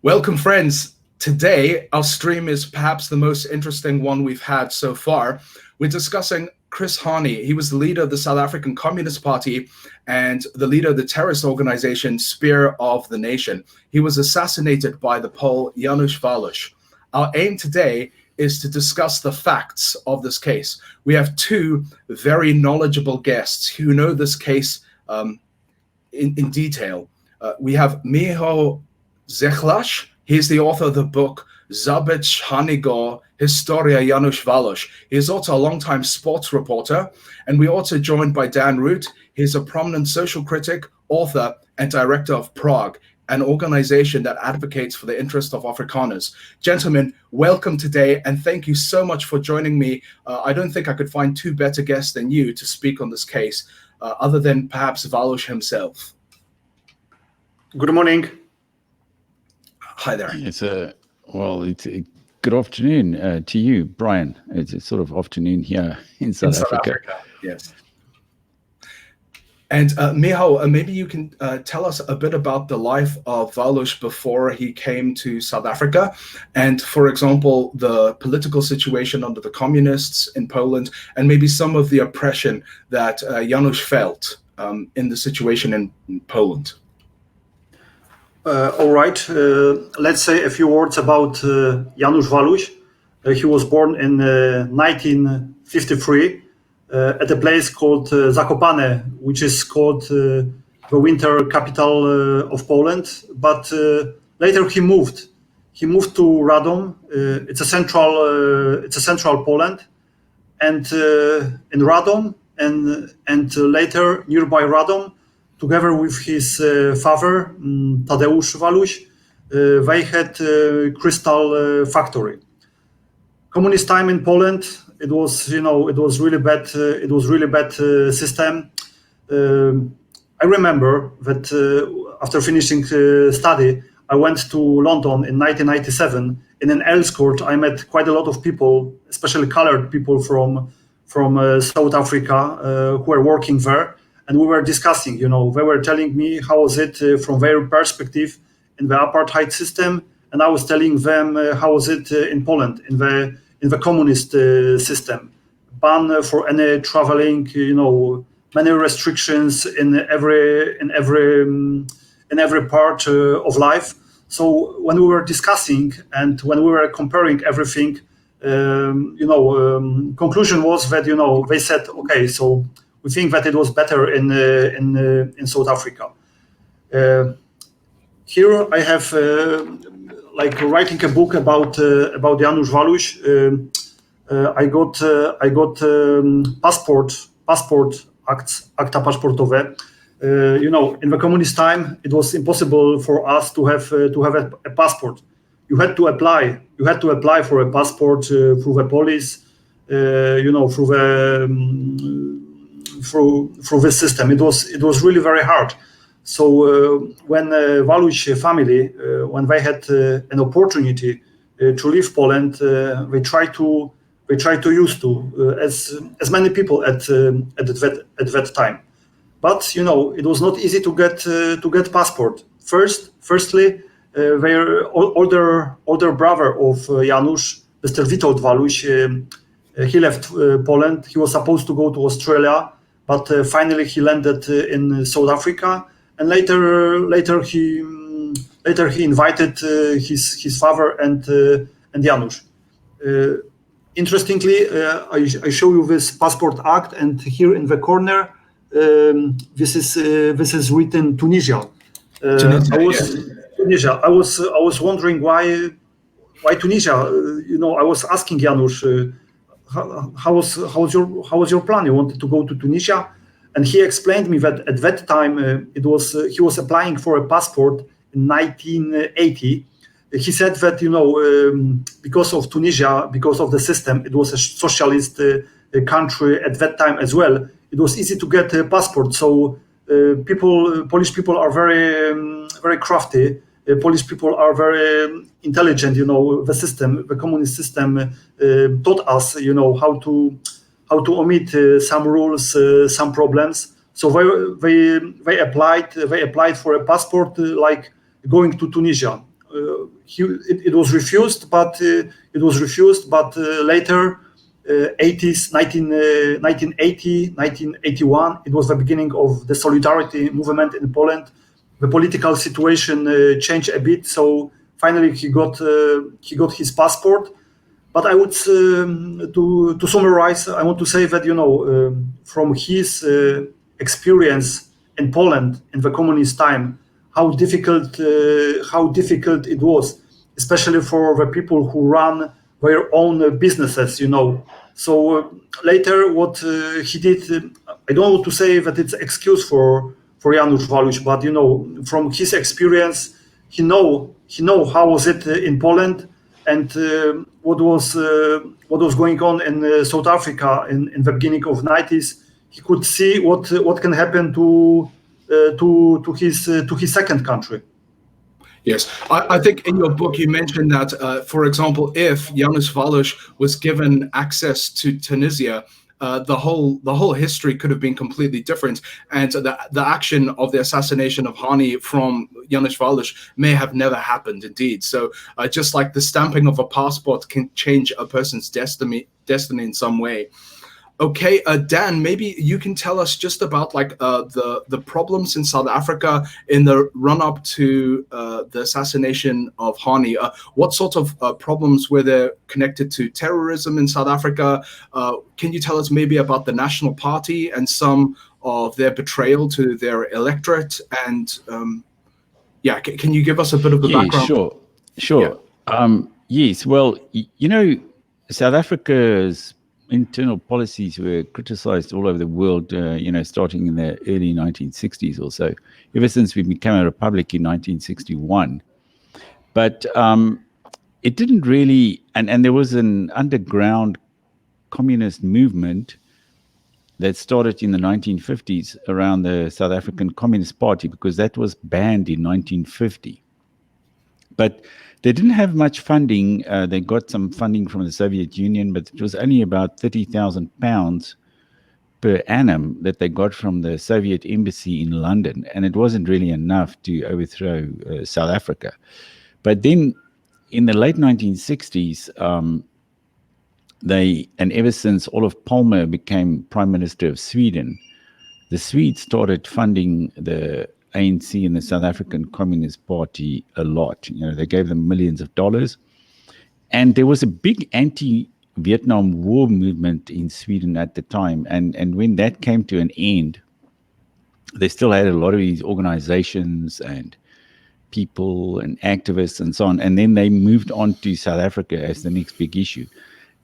Welcome, friends. Today, our stream is perhaps the most interesting one we've had so far. We're discussing Chris Hani. He was the leader of the South African Communist Party and the leader of the terrorist organization Spear of the Nation. He was assassinated by the Pole Janusz Waluś. Our aim today is to discuss the facts of this case. We have two very knowledgeable guests who know this case in detail. We have Michał Zichlarz. He's the author of the book Zabić Haniego Historia Janusz Waluś. He is also a longtime sports reporter, and we're also joined by Dan Roodt. He's a prominent social critic, author, and director of Prague, an organization that advocates for the interest of Afrikaners. Gentlemen, welcome today, and thank you so much for joining me. I don't think I could find two better guests than you to speak on this case, other than perhaps Waluś himself. Good morning. Hi there. It's good afternoon to you, Brian. It's a sort of afternoon here in South Africa. Yes. And Michał, maybe you can tell us a bit about the life of Waluś before he came to South Africa, and, for example, the political situation under the communists in Poland, and maybe some of the oppression that Janusz felt in the situation in Poland. All right. Let's say a few words about Janusz Waluś. He was born in 1953 at a place called Zakopane, which is called the winter capital of Poland. But later he moved. He moved to Radom. It's a central Poland, and in Radom and later nearby Radom, together with his father, Tadeusz Waluś, they had a crystal factory. Communist time in Poland, it was really bad. It was really bad system. I remember that after finishing study, I went to London in 1997. In an Earls Court, I met quite a lot of people, especially colored people from South Africa, who were working there. And we were discussing, they were telling me how was it from their perspective in the apartheid system, and I was telling them how was it in Poland in the communist system, ban for any traveling, many restrictions in every part of life. So when we were discussing and when we were comparing everything, conclusion was that they said, okay, so we think that it was better in South Africa. Here I have writing a book about Janusz Waluś. I got passport acta paszportowe. In the communist time, it was impossible for us to have a passport. You had to apply. You had to apply for a passport through the police. Through the system. It was really very hard. So when Waluś family, when they had an opportunity to leave Poland, they tried to use to as many people at that time. But it was not easy to get passport. Firstly, their older brother of Janusz, Mr. Witold Waluś, he left Poland. He was supposed to go to Australia, but finally he landed in South Africa. And later he invited his father and Janusz. Interestingly, I show you this passport act, and here in the corner, this is written Tunisia. Tunisia. I was wondering why Tunisia. I was asking Janusz, how was your plan? You wanted to go to Tunisia, and he explained me that at that time he was applying for a passport in 1980. He said that because of Tunisia, because of the system, it was a socialist country at that time as well. It was easy to get a passport. So Polish people are very crafty. Polish people are very intelligent. The system, the communist system, taught us, how to omit some rules, some problems. So they applied for a passport like going to Tunisia. it was refused, but later, 80s, 1980, 1981, it was the beginning of the solidarity movement in Poland. The political situation changed a bit, so finally he got his passport. But I would, to summarize, I want to say that, from his experience in Poland in the communist time, how difficult it was, especially for the people who run their own businesses, So later, what he did, I don't want to say that it's an excuse for Janusz Waluś, but from his experience, he know how was it in Poland, and what was going on in South Africa in the beginning of 90s. He could see what can happen to his second country. Yes, I think in your book you mentioned that, for example, if Janusz Waluś was given access to Tunisia, the whole history could have been completely different, and the action of the assassination of Hani from Janusz Waluś may have never happened. Indeed, so just like the stamping of a passport can change a person's destiny in some way. Okay, Dan, maybe you can tell us just about the problems in South Africa in the run-up to the assassination of Hani. What sort of problems were there connected to terrorism in South Africa? Can you tell us maybe about the National Party and some of their betrayal to their electorate? And can you give us a bit of the background? Sure. Yeah. Yes, well, South Africa's internal policies were criticized all over the world, starting in the early 1960s or so, ever since we became a republic in 1961. But it didn't really, and there was an underground communist movement that started in the 1950s around the South African Communist Party, because that was banned in 1950. But they didn't have much funding. They got some funding from the Soviet Union, but it was only about £30,000 per annum that they got from the Soviet embassy in London. And it wasn't really enough to overthrow South Africa. But then in the late 1960s, and ever since Olof Palme became Prime Minister of Sweden, the Swedes started funding the ANC and the South African Communist Party a lot. They gave them millions of dollars. And there was a big anti-Vietnam War movement in Sweden at the time. And when that came to an end, they still had a lot of these organizations and people and activists and so on. And then they moved on to South Africa as the next big issue.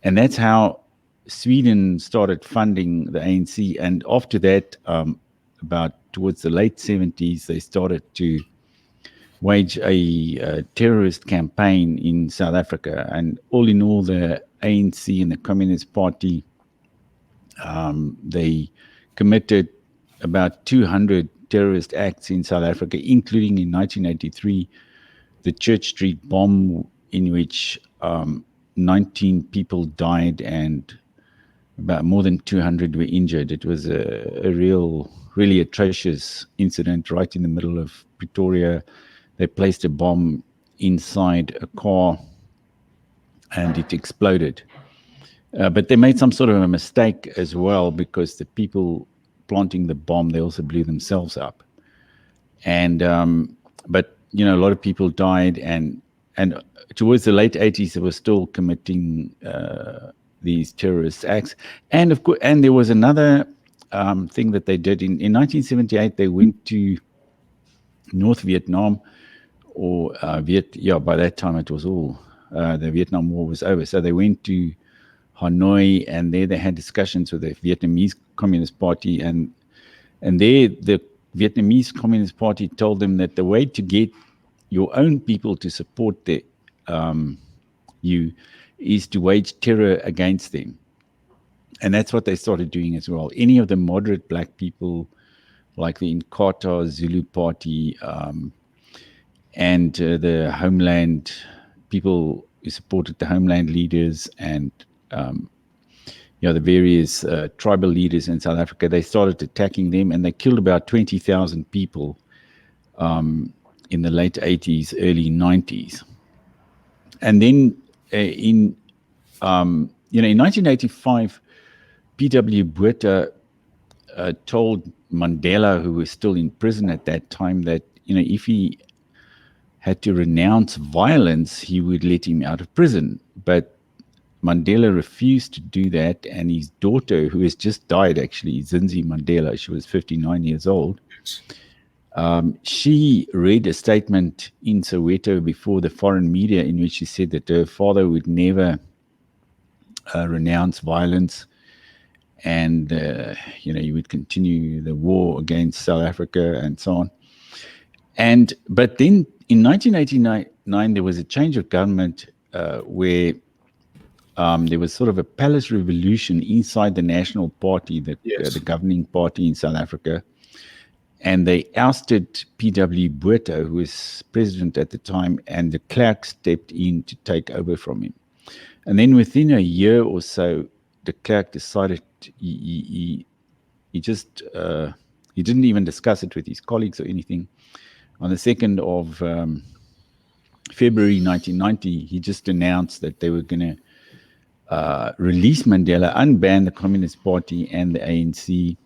And that's how Sweden started funding the ANC. And after that, about towards the late 70s, they started to wage a terrorist campaign in South Africa. And all in all, the ANC and the Communist Party, they committed about 200 terrorist acts in South Africa, including in 1983, the Church Street bomb, in which 19 people died and about more than 200 were injured. It was a really atrocious incident right in the middle of Pretoria. They placed a bomb inside a car and it exploded. But they made some sort of a mistake as well, because the people planting the bomb, they also blew themselves up. And but a lot of people died, and towards the late 80s, they were still committing these terrorist acts. And of course, and there was another thing that they did in 1978. They went to North Vietnam, or by that time it was all the Vietnam War was over. So they went to Hanoi, and there they had discussions with the Vietnamese Communist Party, and there the Vietnamese Communist Party told them that the way to get your own people to support you is to wage terror against them. And that's what they started doing as well. Any of the moderate black people, like the Inkatha Zulu Party, and the Homeland people who supported the Homeland leaders, and the various tribal leaders in South Africa, they started attacking them, and they killed about 20,000 people in the late 80s, early 90s. And then in 1985, P.W. Botha told Mandela, who was still in prison at that time, that if he had to renounce violence, he would let him out of prison. But Mandela refused to do that, and his daughter, who has just died actually, Zinzi Mandela, she was 59 years old, she read a statement in Soweto before the foreign media in which she said that her father would never renounce violence, and he would continue the war against South Africa and so on. But then in 1989 there was a change of government where there was sort of a palace revolution inside the National Party, the governing party in South Africa, and they ousted P.W. Botha, who was president at the time, and de Klerk stepped in to take over from him. And then within a year or so, de Klerk decided he didn't even discuss it with his colleagues or anything. On the 2nd of February 1990, he just announced that they were going to release Mandela, unban the Communist Party and the ANC.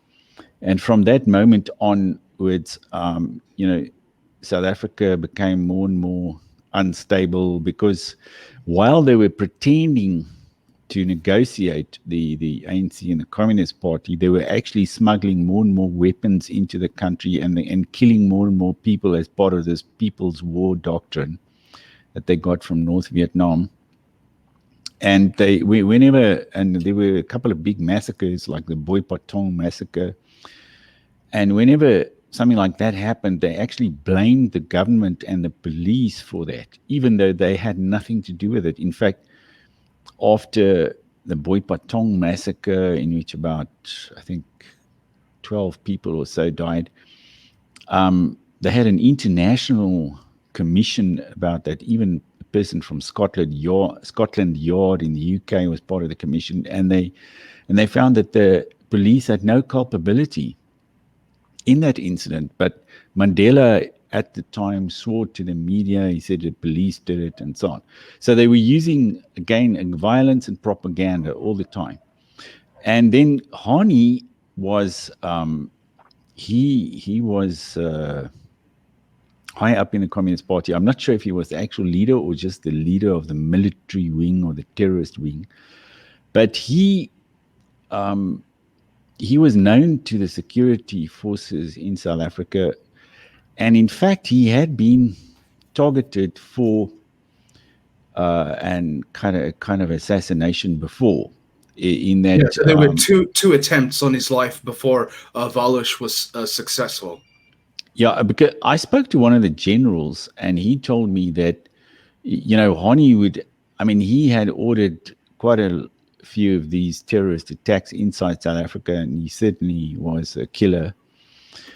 And from that moment onwards, South Africa became more and more unstable, because while they were pretending to negotiate, the ANC and the Communist Party, they were actually smuggling more and more weapons into the country and killing more and more people as part of this People's War doctrine that they got from North Vietnam. And there were a couple of big massacres, like the Boy Patong massacre. And whenever something like that happened, they actually blamed the government and the police for that, even though they had nothing to do with it. In fact, after the Boy Patong massacre, in which about, I think, 12 people or so died, they had an international commission about that. Even a person from Scotland Yard in the UK was part of the commission, and they found that the police had no culpability in that incident. But Mandela at the time swore to the media. He said the police did it and so on. So they were using, again, violence and propaganda all the time. And then Hani was, he was high up in the Communist Party. I'm not sure if he was the actual leader or just the leader of the military wing or the terrorist wing. But he was known to the security forces in South Africa. And in fact, he had been targeted for an kind of assassination before. In that, so there were two attempts on his life before Waluś was successful. Yeah, because I spoke to one of the generals, and he told me that Hani he had ordered quite a few of these terrorist attacks inside South Africa, and he certainly was a killer.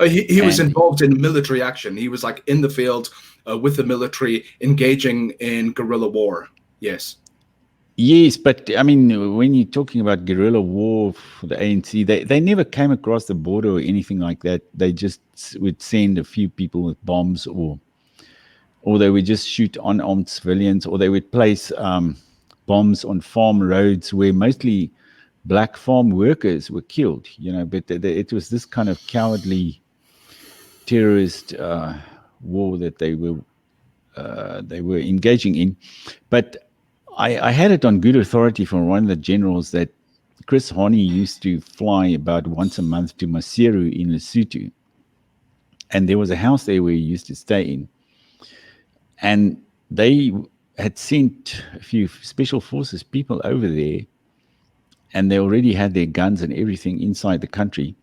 He was involved in military action. He was like in the field with the military, engaging in guerrilla war. Yes. Yes, but when you're talking about guerrilla war for the ANC, they never came across the border or anything like that. They just would send a few people with bombs, or they would just shoot unarmed civilians, or they would place bombs on farm roads where mostly black farm workers were killed. But it was this kind of cowardly terrorist war that they were engaging in. But I had it on good authority from one of the generals that Chris Hani used to fly about once a month to Maseru in Lesotho. And there was a house there where he used to stay in. And they had sent a few special forces people over there, and they already had their guns and everything inside the country.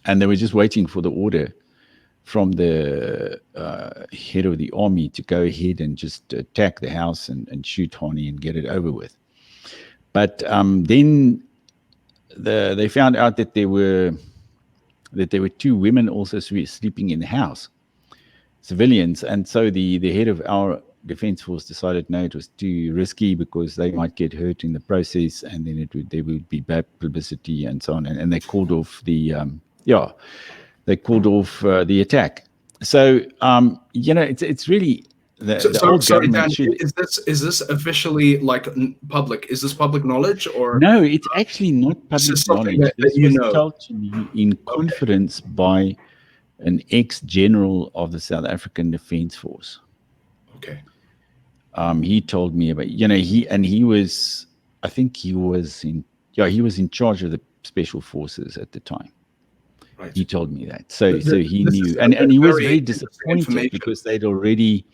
And they were just waiting for the order from the head of the army to go ahead and just attack the house and shoot Hani and get it over with. But then they found out that there were two women also sleeping in the house, civilians. And so the head of our defense force decided no, it was too risky because they might get hurt in the process, and then there would be bad publicity and so on. And they called off the attack. So it's really sorry, Dan. Is this officially like public? Is this public knowledge or no? It's actually not public knowledge. This was told to me in confidence by an ex-general of the South African Defence Force. Okay. He told me about he was in charge of the special forces at the time. Right. He told me that. So he knew, and he was very disappointed because they'd already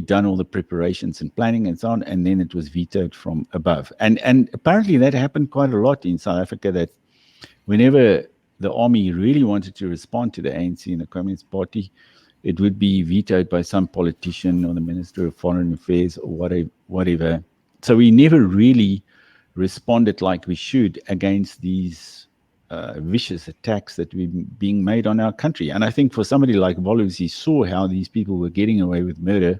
done all the preparations and planning and so on, and then it was vetoed from above. And apparently that happened quite a lot in South Africa, that whenever the army really wanted to respond to the ANC and the Communist Party, it would be vetoed by some politician or the Minister of Foreign Affairs or whatever. So we never really responded like we should against these vicious attacks that were being made on our country. And I think for somebody like Waluś, he saw how these people were getting away with murder,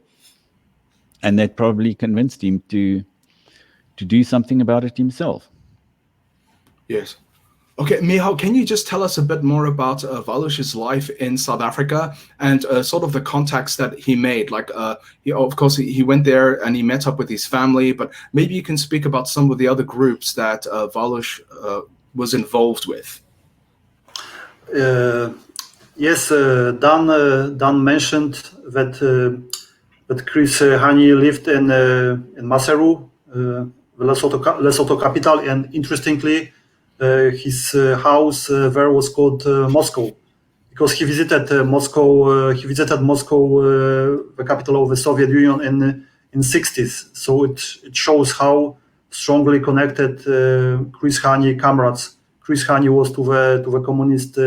and that probably convinced him to do something about it himself. Yes. Okay, Michał, can you just tell us a bit more about Waluś's life in South Africa and sort of the contacts that he made? Like, of course, he went there and he met up with his family, but maybe you can speak about some of the other groups that Waluś was involved with. Yes, Dan mentioned that Chris Hani lived in Maseru, the Lesotho capital, and interestingly, his house there was called Moscow, because he visited Moscow. The capital of the Soviet Union, in 60s. So it shows how strongly connected Chris Hani was to the communist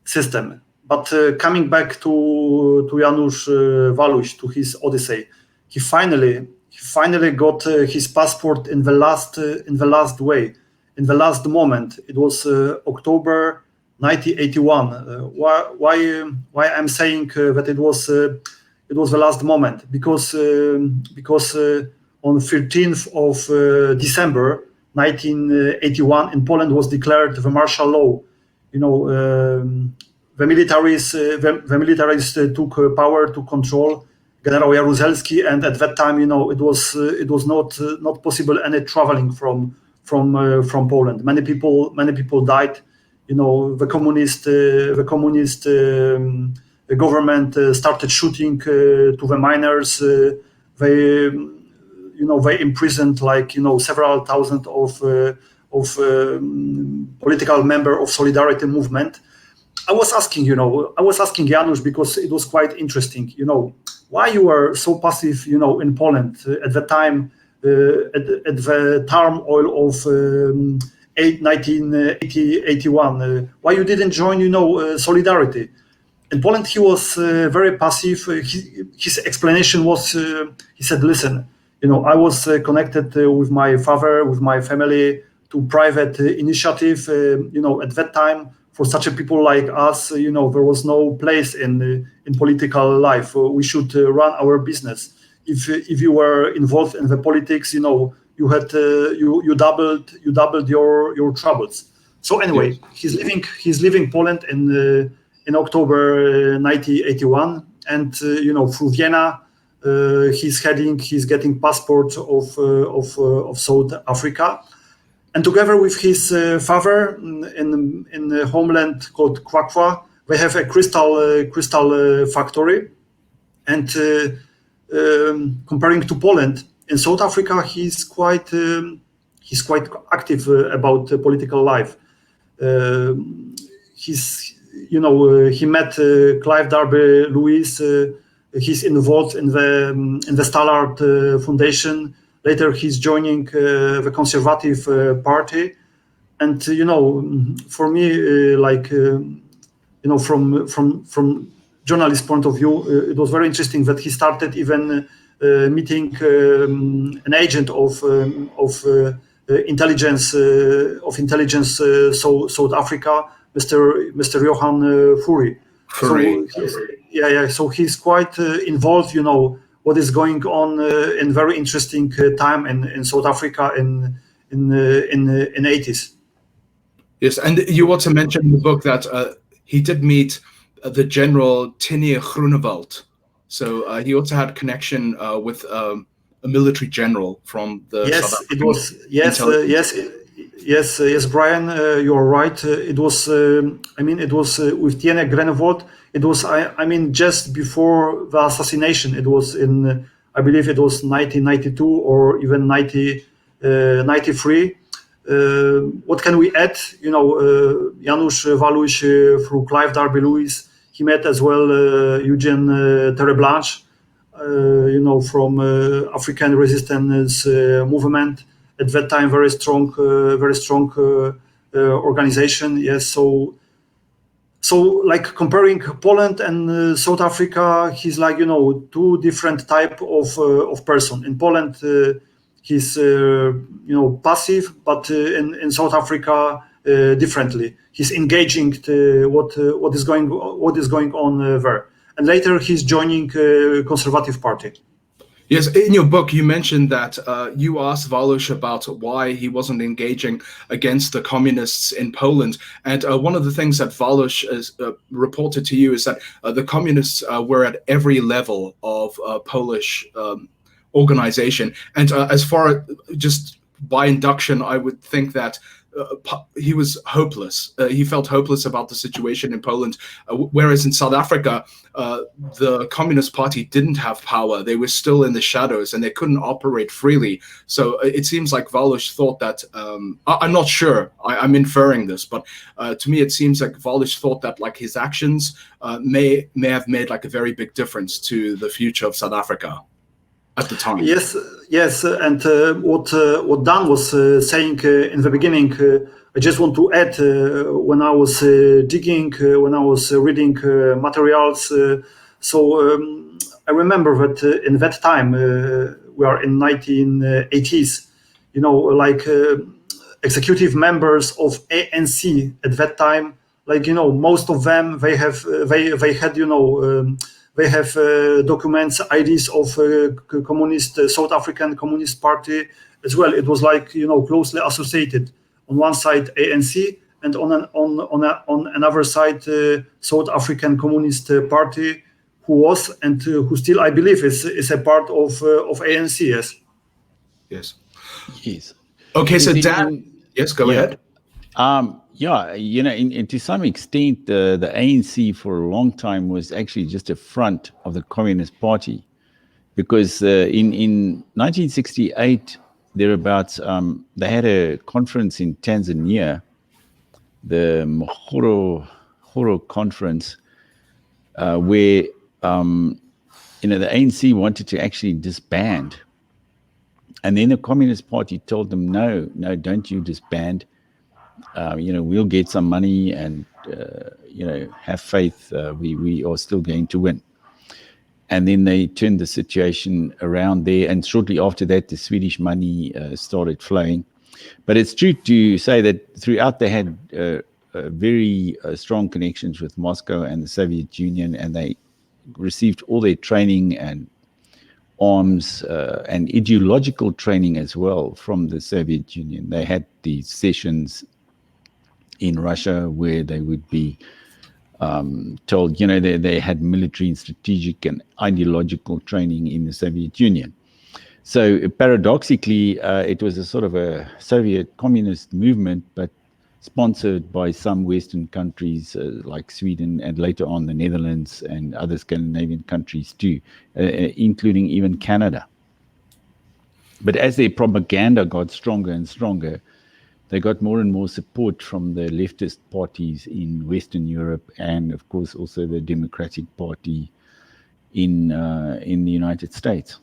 system. But coming back to Janusz Waluś, to his odyssey, he finally got his passport in the last moment. It was October 1981. Why I'm saying that it was the last moment? Because on 13th of December 1981, in Poland was declared the martial law. The militaries took power to control General Jaruzelski, and at that time, it was not possible any traveling from Poland. Many people died. The communist government started shooting to the miners. They imprisoned several thousand of political members of Solidarity movement. I was asking Janusz, because it was quite interesting. Why you were so passive, in Poland at the time, at the turmoil of 1981. Why you didn't join, Solidarity? In Poland, he was very passive. His explanation was, he said, "Listen, I was connected with my father, with my family, to private initiative. At that time, for such a people like us, there was no place in political life. We should run our business. If you were involved in the politics, you had you doubled your troubles." So anyway, he's leaving Poland in October 1981, and through Vienna. He's getting passport of South Africa, and together with his father in the homeland called Kwakwa, they have a crystal factory. And comparing to Poland, in South Africa, he's quite active about political life. He met Clive Derby Lewis. He's involved in the Stallard Foundation. Later, he's joining the Conservative Party, and for me, from journalist point of view, it was very interesting that he started even meeting an agent of intelligence South Africa, Mr. Johan Fourie. So he's quite involved, what is going on in very interesting time in South Africa in 80s. Yes, and you also mentioned in the book that he did meet the general Tinier Groenewald. So he also had connection with a military general from the South African Yes, Brian, you're right. It was, it was with Tinier Groenewald. It was, just before the assassination. It was in, I believe it was 1992 or even 93. What can we add? Janusz Waluś through Clive Darby-Lewis. He met as well Eugene Terreblanche, from African resistance movement. At that time, very strong organization. Yes, so like comparing Poland and South Africa, he's like two different type of person. In Poland, he's passive, but in South Africa differently. He's engaging what is going on there, and later he's joining Conservative Party. Yes, in your book, you mentioned that you asked Waluś about why he wasn't engaging against the communists in Poland. And one of the things that Waluś has reported to you is that the communists were at every level of Polish organization. And as far just by induction, I would think that he was hopeless. He felt hopeless about the situation in Poland, whereas in South Africa, the Communist Party didn't have power. They were still in the shadows and they couldn't operate freely. So it seems like Waluś thought that, I'm not sure, I'm inferring this, but to me it seems like Waluś thought that like his actions may have made like a very big difference to the future of South Africa at the time. Yes, and what Dan was saying in the beginning, I just want to add, when I was digging, when I was reading materials, I remember that in that time, we are in 1980s, executive members of ANC at that time, most of them, they had they have documents, IDs of South African Communist Party as well. It was closely associated. On one side, ANC, and on another side, South African Communist Party, who was and who still, I believe, is a part of ANC. Yes. Yes. Okay, so Dan, yes, go ahead. And to some extent, the ANC for a long time was actually just a front of the Communist Party, because in 1968, thereabouts, they had a conference in Tanzania, the Mahoro Conference, where the ANC wanted to actually disband, and then the Communist Party told them, no, don't you disband. We'll get some money and, have faith. We are still going to win. And then they turned the situation around there. And shortly after that, the Swedish money started flowing. But it's true to say that throughout they had very strong connections with Moscow and the Soviet Union, and they received all their training and arms and ideological training as well from the Soviet Union. They had these sessions in Russia where they would be told, they had military and strategic and ideological training in the Soviet Union. So paradoxically, it was a sort of a Soviet communist movement, but sponsored by some Western countries like Sweden and later on the Netherlands and other Scandinavian countries too, including even Canada. But as their propaganda got stronger and stronger, they got more and more support from the leftist parties in Western Europe, and of course also the Democratic Party in the United States.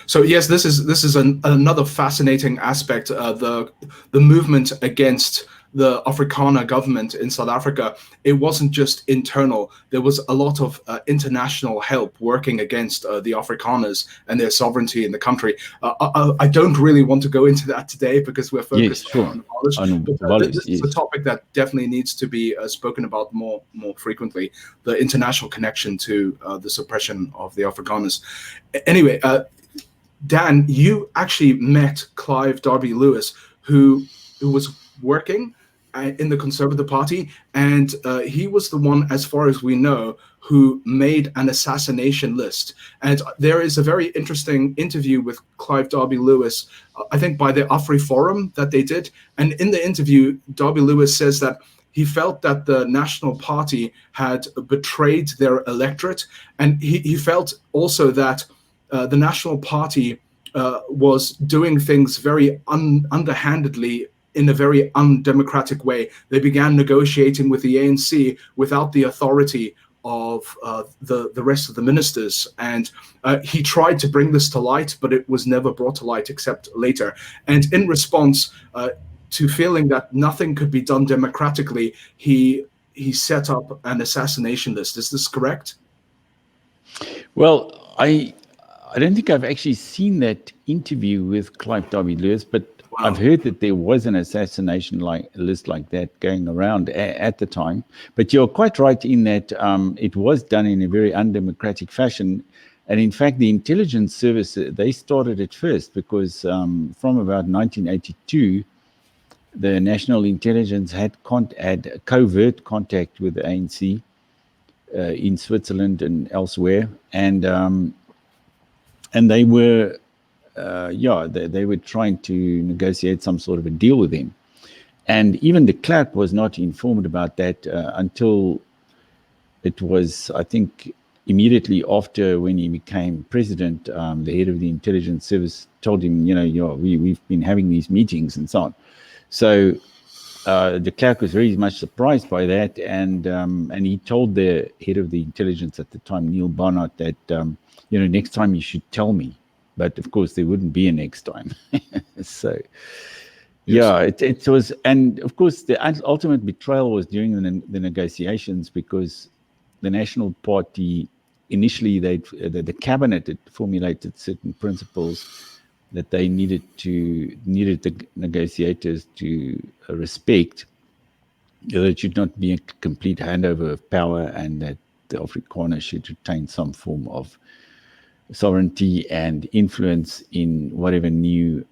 So yes, this is another fascinating aspect. The movement against the Afrikaner government in South Africa, it wasn't just internal. There was a lot of international help working against the Afrikaners and their sovereignty in the country. I don't really want to go into that today because we're focused on Waluś. This is a topic that definitely needs to be spoken about more frequently, the international connection to the suppression of the Afrikaners. Anyway, Dan, you actually met Clive Darby-Lewis, who was working in the Conservative Party, and he was the one, as far as we know, who made an assassination list. And there is a very interesting interview with Clive Derby-Lewis, I think by the Afri Forum that they did. And in the interview, Derby-Lewis says that he felt that the National Party had betrayed their electorate. And he felt also that the National Party was doing things very underhandedly in a very undemocratic way. They began negotiating with the ANC without the authority of the rest of the ministers. And he tried to bring this to light, but it was never brought to light except later. And in response to feeling that nothing could be done democratically, he set up an assassination list. Is this correct? Well, I don't think I've actually seen that interview with Clive Derby-Lewis, but wow. I've heard that there was an assassination list like that going around at the time. But you're quite right in that it was done in a very undemocratic fashion. And in fact, the intelligence service, they started it first because from about 1982, the national intelligence had covert contact with the ANC in Switzerland and elsewhere. And they were they were trying to negotiate some sort of a deal with him. And even de Klerk was not informed about that until it was, I think, immediately after when he became president, the head of the intelligence service told him, we've been having these meetings and so on. So de Klerk was very much surprised by that. And he told the head of the intelligence at the time, Neil Barnard, that, next time you should tell me. But of course, there wouldn't be a next time. So, it was, and of course, the ultimate betrayal was during the negotiations, because the National Party initially, the cabinet had formulated certain principles that they needed the negotiators to respect. That it should not be a complete handover of power, and that the Afrikaners should retain some form of sovereignty and influence in whatever new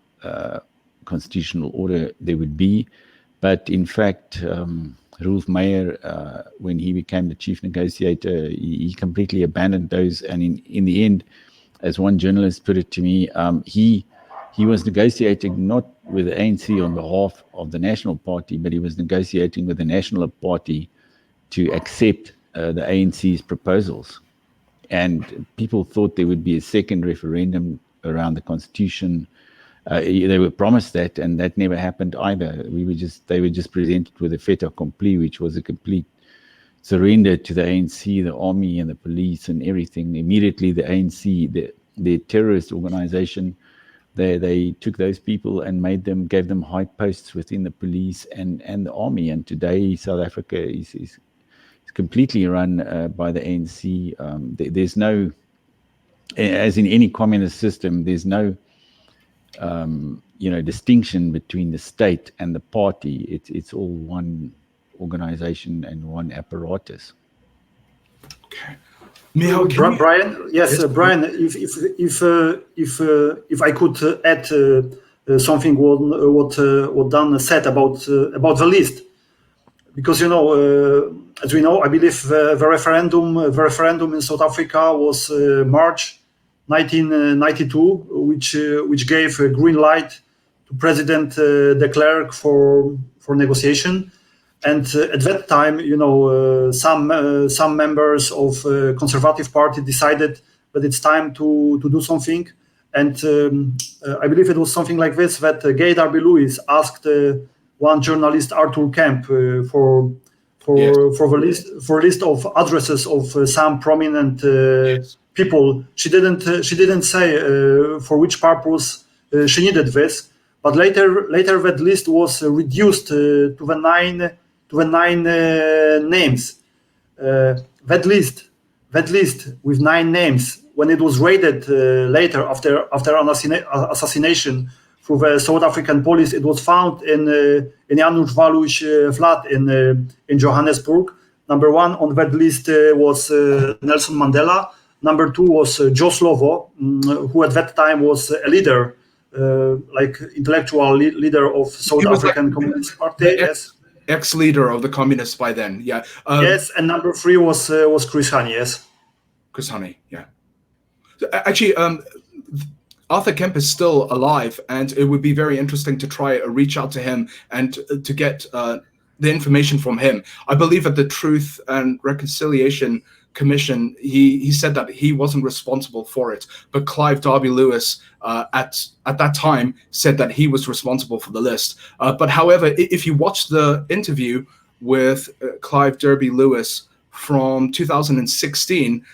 constitutional order there would be. But in fact, Rolf Meyer, when he became the chief negotiator, he completely abandoned those. And in the end, as one journalist put it to me, he was negotiating not with the ANC on behalf of the National Party, but he was negotiating with the National Party to accept the ANC's proposals. And people thought there would be a second referendum around the constitution. They were promised that, and that never happened either. They were just presented with a fait accompli, which was a complete surrender to the ANC, the army, and the police, and everything. Immediately, the ANC, the terrorist organization, they took those people and gave them high posts within the police and the army. And today, South Africa is completely run by the ANC. There's no, as in any communist system, there's no, distinction between the state and the party. It's all one organization and one apparatus. Okay, Michał, Brian. Yes, Brian. If I could add something what Dan said about the list, because as we know, I believe the referendum in South Africa was March 1992, which gave a green light to President de Klerk for negotiation. And at that time, some members of Conservative Party decided that it's time to do something. And I believe it was something like this, that Gay Derby-Lewis asked one journalist, Arthur Kemp, for a list of addresses of some prominent people. She didn't say for which purpose she needed this, but later that list was reduced to the nine names. That list with 9 names, when it was raided later after an assassination through the South African police, it was found in Janusz Waluś flat in Johannesburg. Number 1 on that list was Nelson Mandela. Number 2 was Joe Slovo, who at that time was a leader, intellectual leader of South African Communist Party. ex-leader of the communists by then. Yeah. Yes, and number 3 was Chris Hani. Yes. Chris Hani. Yeah. Actually, Arthur Kemp is still alive, and it would be very interesting to try reach out to him and to get the information from him. I believe at the Truth and Reconciliation Commission, he said that he wasn't responsible for it, but Clive Derby Lewis at that time said that he was responsible for the list. But however, if you watch the interview with Clive Derby Lewis from 2016,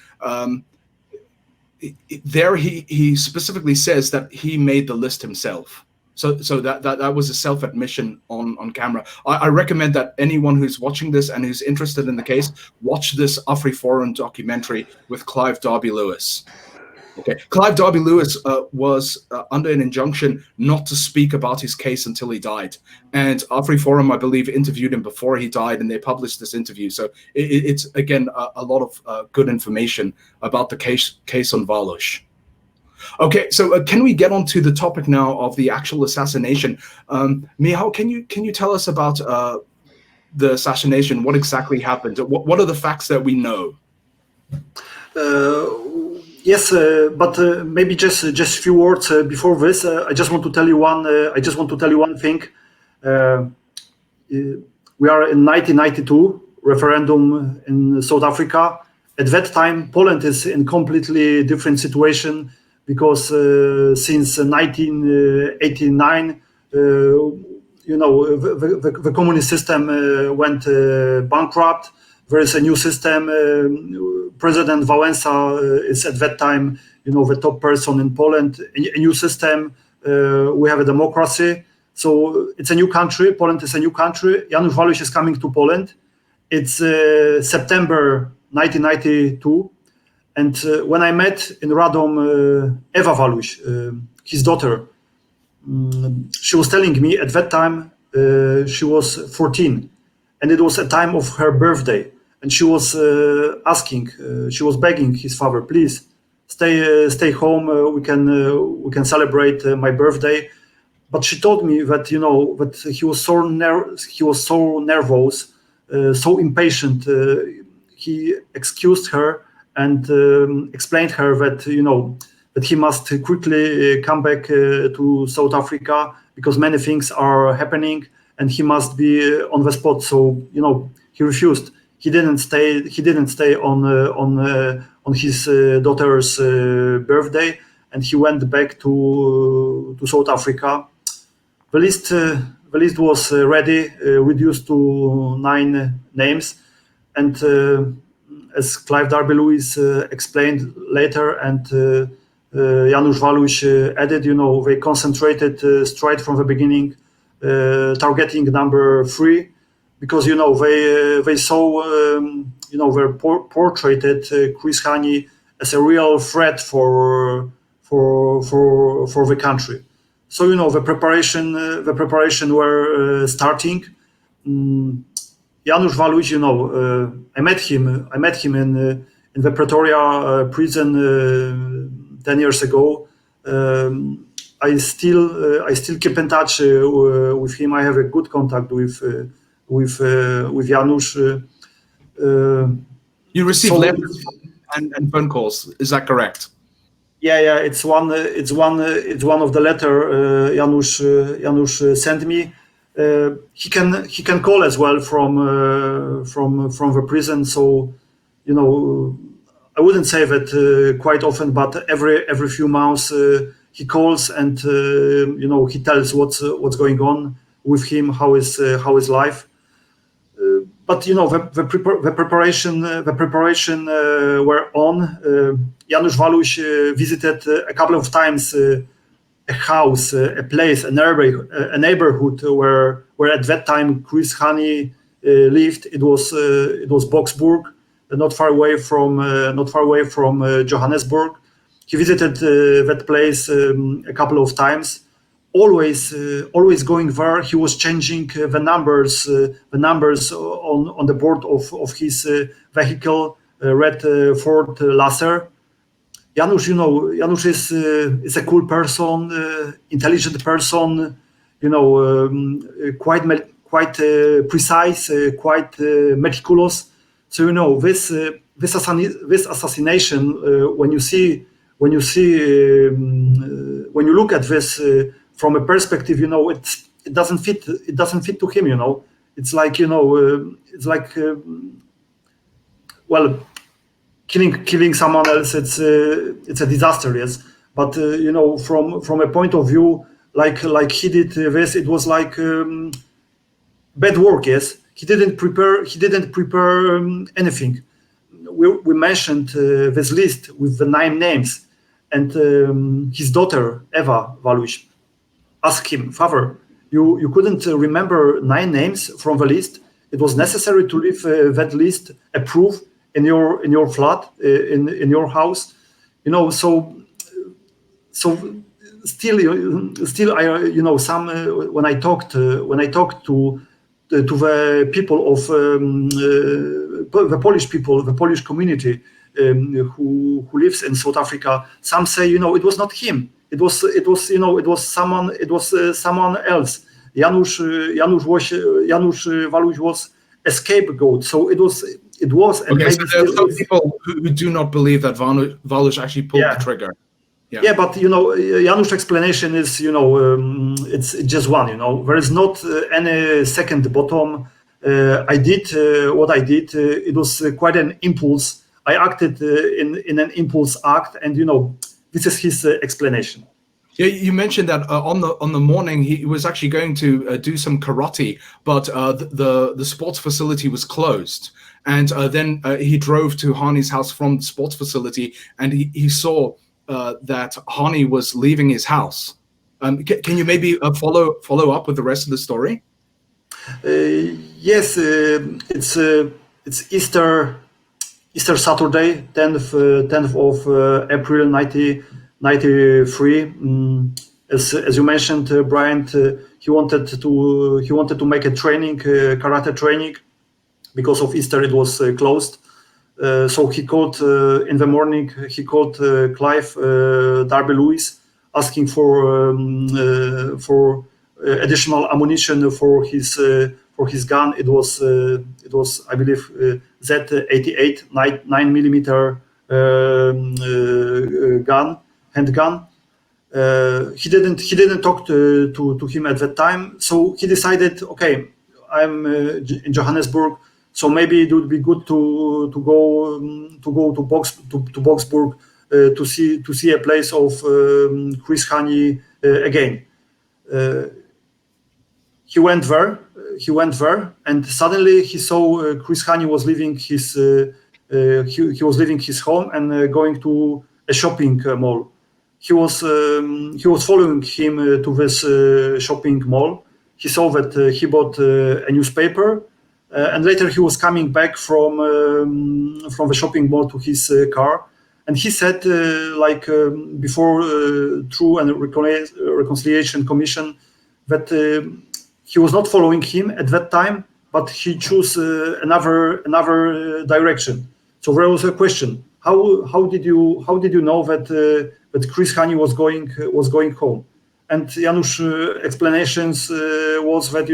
there he specifically says that he made the list himself. So that was a self-admission on camera. I recommend that anyone who's watching this and who's interested in the case, watch this AfriForum documentary with Clive Derby Lewis. Okay, Clive Derby Lewis was under an injunction not to speak about his case until he died. And AfriForum, I believe, interviewed him before he died, and they published this interview. So it's, again, a lot of good information about the case on Waluś. Okay, so can we get on to the topic now of the actual assassination? Michał, can you tell us about the assassination? What exactly happened? What are the facts that we know? Yes, but maybe just a few words before this. I just want to tell you one thing. We are in 1992 referendum in South Africa. At that time, Poland is in completely different situation, because since 1989, the communist system went bankrupt. There is a new system. President Wałęsa is at that time, the top person in Poland. A new system. We have a democracy. So it's a new country. Poland is a new country. Janusz Waluś is coming to Poland. It's September 1992. And when I met in Radom Ewa Waluś, his daughter, she was telling me at that time she was 14, and it was a time of her birthday. And she was she was begging his father, please stay home. We can celebrate my birthday. But she told me that that he was so nervous, so impatient. He excused her and explained her that that he must quickly come back to South Africa, because many things are happening and he must be on the spot. So he refused. He didn't stay on his daughter's birthday, and he went back to South Africa. The list was ready, reduced to 9 names, and as Clive Derby Lewis explained later, and Janusz Waluś added, they concentrated straight from the beginning, targeting number 3, because they saw they portrayed Chris Hani as a real threat for the country. So the preparation were starting. Janusz Waluś, I met him in the Pretoria prison 10 years ago. I still keep in touch with him. I have a good contact with Janusz. You receive letters and phone calls. Is that correct? Yeah. It's one of the letter Janusz sent me. He can call as well from the prison. So I wouldn't say that quite often, but every few months he calls and he tells what's going on with him, how is life. But the preparation were on. Janusz Waluś visited a couple of times a house, a place, a neighborhood where at that time Chris Hani lived. It was Boksburg, not far away from Johannesburg. He visited that place a couple of times. Always going there. He was changing the numbers on the board of his vehicle, red Ford Laser. Janusz is a cool person, intelligent person, quite quite precise, quite meticulous. So this assassination, when you look at this from a perspective, it doesn't fit to him. It's like well, killing someone else. It's a disaster, yes. But from a point of view, like he did this, it was like bad work. Yes, he didn't prepare anything. We mentioned this list with the 9 names, and his daughter Eva Waluś asked him, "Father, you couldn't remember 9 names from the list. It was necessary to leave that list approved in your flat, in your house, So still, I some when I talked to the people of the Polish people, the Polish community who lives in South Africa, some say it was not him. It was someone else. Janusz Waluś was a scapegoat. So it was. Okay, so there are some people who do not believe that Waluś actually pulled the trigger. Yeah, but Janusz's explanation is it's just one. There is not any second bottom. I did what I did. It was quite an impulse. I acted in an impulse act, and this is his explanation. Yeah, you mentioned that on the morning he was actually going to do some karate, but the sports facility was closed, and then he drove to Hani's house from the sports facility, and he saw that Hani was leaving his house. Can you maybe follow up with the rest of the story? Yes, it's Easter Saturday, 10th of April 1993. As you mentioned, Brian, he wanted to make a karate training. Because of Easter, it was closed. So he called in the morning. He called Clive Darby Lewis, asking for additional ammunition for his gun. It was I believe Z88 9mm handgun. He didn't talk to him at that time. So he decided, okay, I'm in Johannesburg. So maybe it would be good to go to Boksburg to see a place of Chris Hani again. He went there, and suddenly he saw Chris Hani was leaving his home and going to a shopping mall. He was following him to this shopping mall. He saw that he bought a newspaper. And later he was coming back from the shopping mall to his car, and he said, before Truth and Reconciliation Commission, that he was not following him at that time, but he chose another direction. So there was a question: how did you know that Chris Hani was going home? And Janusz explanations was that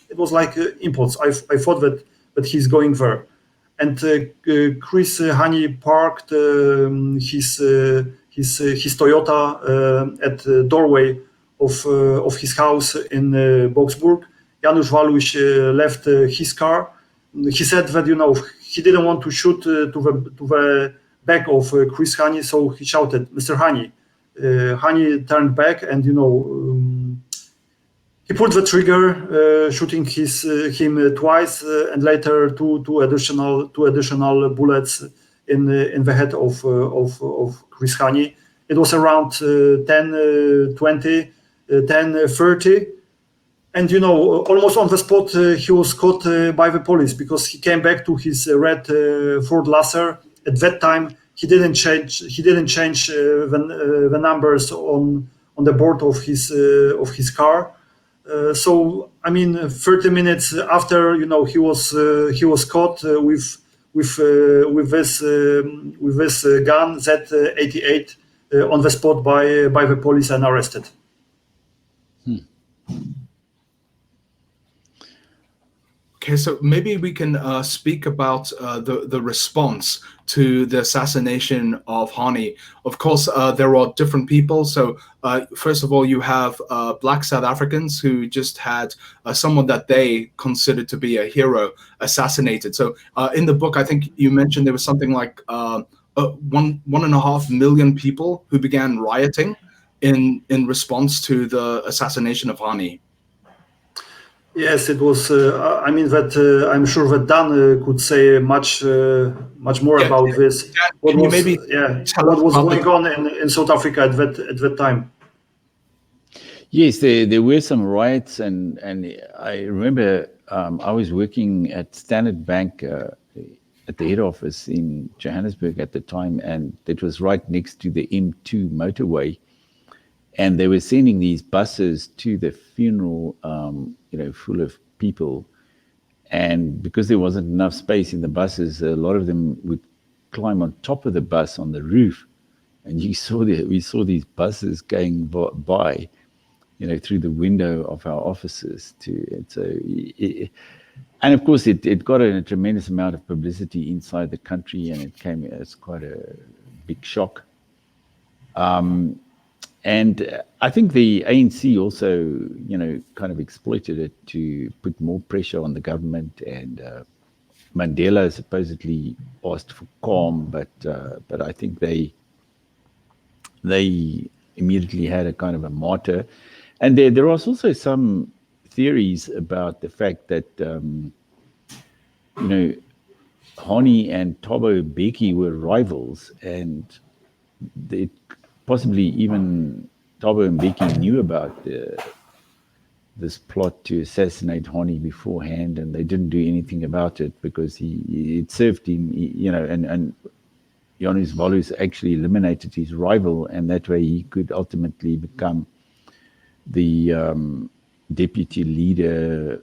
it was like impulse. I thought that he's going there, and Chris Hani parked his Toyota at the doorway of his house in Boksburg. Janusz Waluś left his car. He said that he didn't want to shoot to the back of Chris Hani, so he shouted, "Mr. Hani." Hani turned back, and he pulled the trigger, shooting him twice, and later two additional bullets in the head of Chris Hani. It was around 10:20, 10:30, and almost on the spot he was caught by the police, because he came back to his red Ford Laser. At that time, he didn't change the numbers on the board of his car. So 30 minutes after, he was caught with this gun Z88 on the spot by the police and arrested. Okay, so maybe we can speak about the response to the assassination of Hani. Of course, there are different people. So first of all, you have Black South Africans who just had someone that they considered to be a hero assassinated. So in the book, I think you mentioned there was something like 1.5 million people who began rioting in response to the assassination of Hani. Yes, it was. I mean that I'm sure that Dan could say much more about this. Dan, can you maybe tell what us was about going on in South Africa at that time? Yes, there were some riots, and I remember I was working at Standard Bank at the head office in Johannesburg at the time, and it was right next to the M2 motorway. And they were sending these buses to the funeral, full of people. And because there wasn't enough space in the buses, a lot of them would climb on top of the bus on the roof. And we saw these buses going by, through the window of our offices. And of course, it got a tremendous amount of publicity inside the country, and it came as quite a big shock. And I think the ANC also, kind of exploited it to put more pressure on the government. And Mandela supposedly asked for calm, but I think they immediately had a kind of a martyr. And there was also some theories about the fact that Hani and Thabo Mbeki were rivals, and it possibly even Thabo Mbeki knew about this plot to assassinate Hani beforehand, and they didn't do anything about it because it served him, and Janusz Waluś actually eliminated his rival, and that way he could ultimately become the deputy leader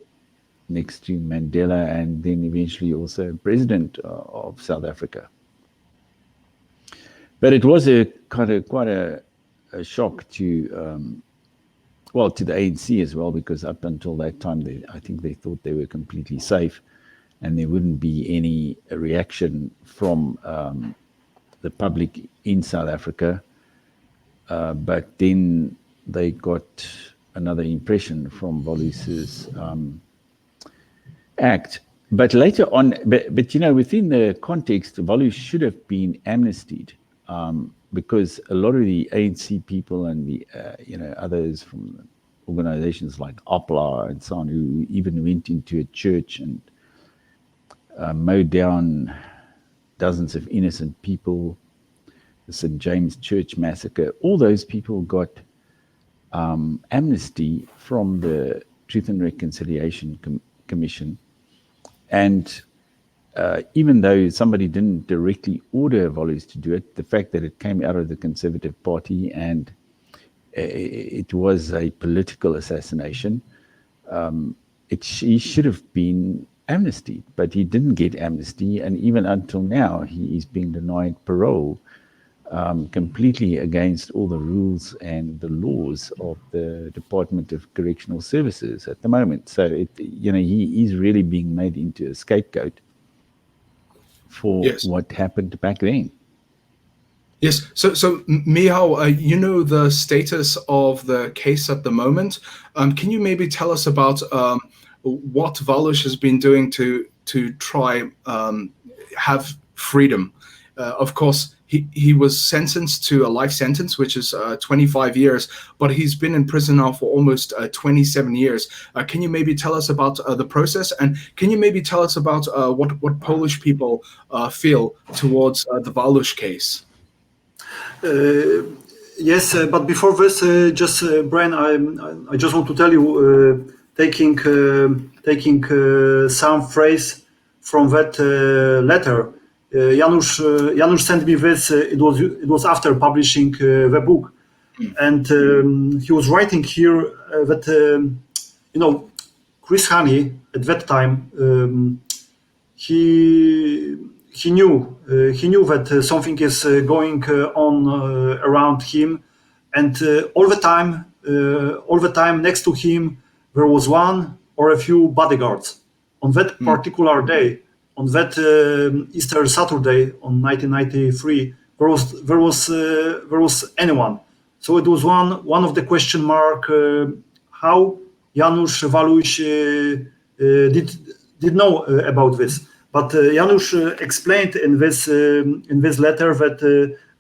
next to Mandela, and then eventually also president of South Africa. But it was quite a shock to the ANC as well, because up until that time, I think they thought they were completely safe, and there wouldn't be any reaction from the public in South Africa. But then they got another impression from Waluś's act. But later on, but within the context, Waluś should have been amnestied. Because a lot of the ANC people and the others from organizations like APLA and so on, who even went into a church and mowed down dozens of innocent people, the St. James Church massacre, all those people got amnesty from the Truth and Reconciliation Commission. And even though somebody didn't directly order Waluś to do it, the fact that it came out of the Conservative Party and it was a political assassination, he should have been amnestied, but he didn't get amnesty, and even until now he is being denied parole, completely against all the rules and the laws of the Department of Correctional Services at the moment. So he is really being made into a scapegoat for what happened back then. Yes. So Michał, the status of the case at the moment. Can you maybe tell us about what Waluś has been doing to try have freedom? Of course, he was sentenced to a life sentence, which is 25 years, but he's been in prison now for almost 27 years. Can you maybe tell us about the process, and can you maybe tell us about what Polish people feel towards the Waluś case? Yes, but before this, Brian, I just want to tell you, taking some phrase from that letter. Janusz sent me this. It was after publishing the book, and he was writing here that Chris Hani at that time he knew that something is going on around him, and all the time next to him there was one or a few bodyguards. on that particular day, on that Easter Saturday on 1993, there was anyone. So it was one of the question mark how Janusz Waluś did know about this. But Janusz explained in this letter that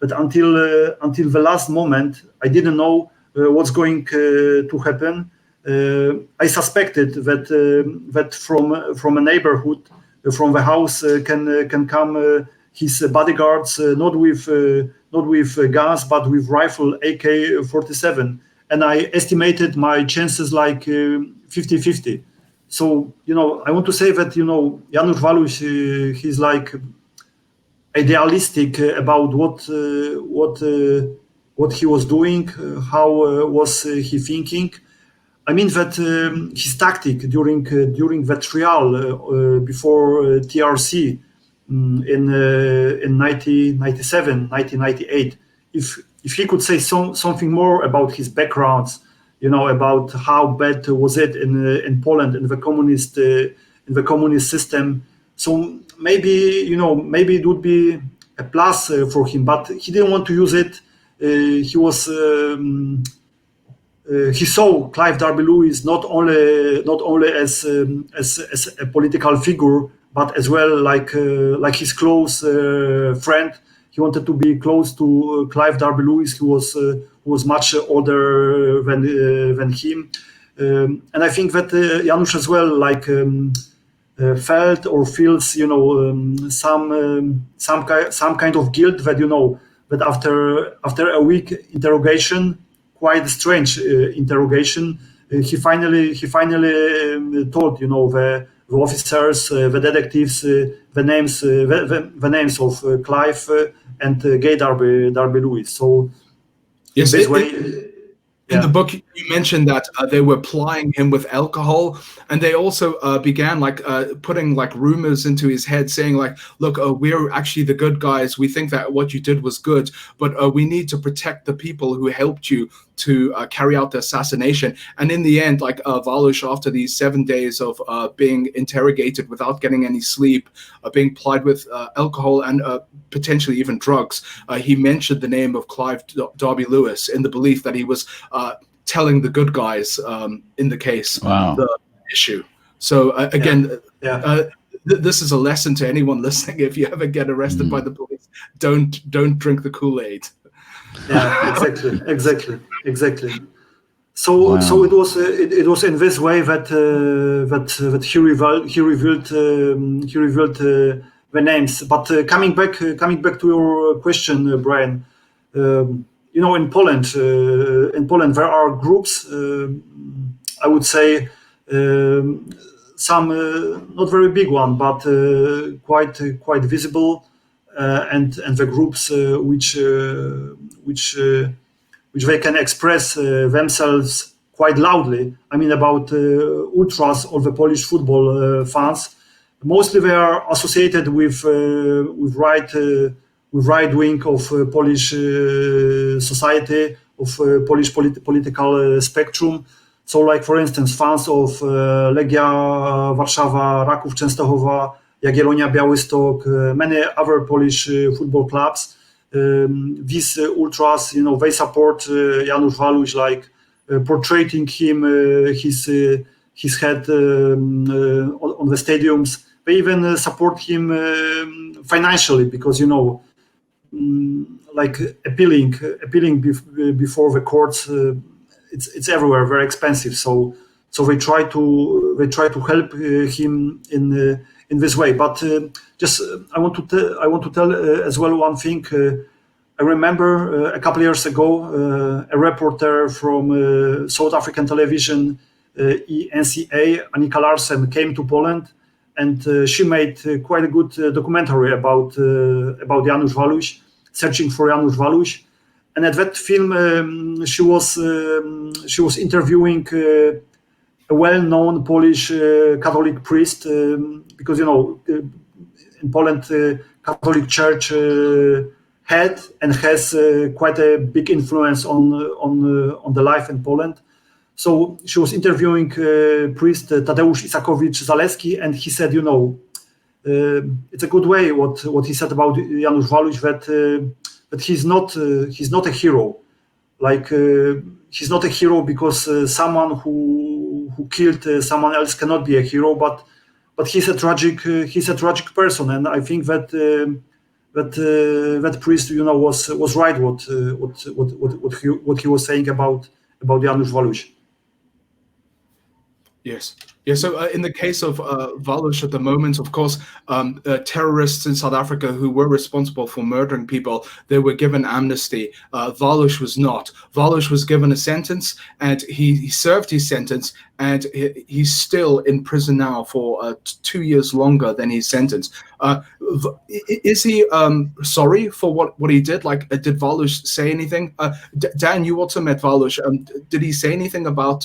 until the last moment I didn't know what's going to happen. I suspected that from a neighborhood, from the house can come his bodyguards, not with guns but with rifle AK-47, and I estimated my chances like 50-50. So I want to say that Janusz Waluś he's like idealistic about what he was doing, how was he thinking. I mean that his tactic during that trial before TRC in 1997, 1998, if he could say something more about his backgrounds, about how bad was it in Poland in the communist system. So maybe it would be a plus for him, but he didn't want to use it. He saw Clive Derby-Lewis not only as a political figure, but as well like his close friend. He wanted to be close to Clive Derby-Lewis, who was much older than him, and I think that Janusz as well felt or feels some kind of guilt that after a week interrogation, quite strange interrogation, he finally told the officers, the detectives, the names of Clive and Gay Derby-Lewis. So yes, this way. In the book, you mentioned that they were plying him with alcohol, and they also began putting rumors into his head, saying look, we're actually the good guys. We think that what you did was good, but we need to protect the people who helped you to carry out the assassination. And in the end, Waluś, after these 7 days of being interrogated without getting any sleep, being plied with alcohol and potentially even drugs, he mentioned the name of Clive Derby-Lewis in the belief that he was telling the good guys in the case the issue. So this is a lesson to anyone listening. If you ever get arrested by the police, don't drink the Kool-Aid. Yeah, exactly. So it was in this way that he revealed the names. But coming back to your question, Brian. In Poland there are groups. I would say some not very big one, but quite visible, and the groups which they can express themselves quite loudly. I mean about ultras or the Polish football fans. Mostly they are associated with right wing of Polish society, of Polish political spectrum. So, for instance, fans of Legia Warszawa, Raków Częstochowa, Jagiellonia Białystok, many other Polish football clubs. These ultras, they support Janusz Waluś, portraying him, his head on the stadiums. They even support him financially because appealing before the courts, it's everywhere, very expensive. So they try to help him in this way. But I want to tell as well one thing. I remember a couple of years ago, a reporter from South African television, ENCA, Annika Larsen, came to Poland, and she made quite a good documentary about Janusz Waluś, searching for Janusz Waluś. And at that film, she was interviewing a well-known Polish Catholic priest, because in Poland, Catholic Church has quite a big influence on the life in Poland. So she was interviewing priest Tadeusz Isakowicz-Zaleski, and he said, it's a good way what he said about Janusz Waluś, that he's not a hero. Like he's not a hero because someone who killed someone else cannot be a hero, but he's a tragic person, and I think that priest was right what he was saying about Janusz Waluś. Yes. Yeah. So in the case of Waluś at the moment, of course, terrorists in South Africa who were responsible for murdering people, they were given amnesty. Waluś was not. Waluś was given a sentence, and he served his sentence, and he's still in prison now for 2 years longer than his sentence. Is he sorry for what he did? Like, did Waluś say anything? Dan, you also met Waluś. Did he say anything about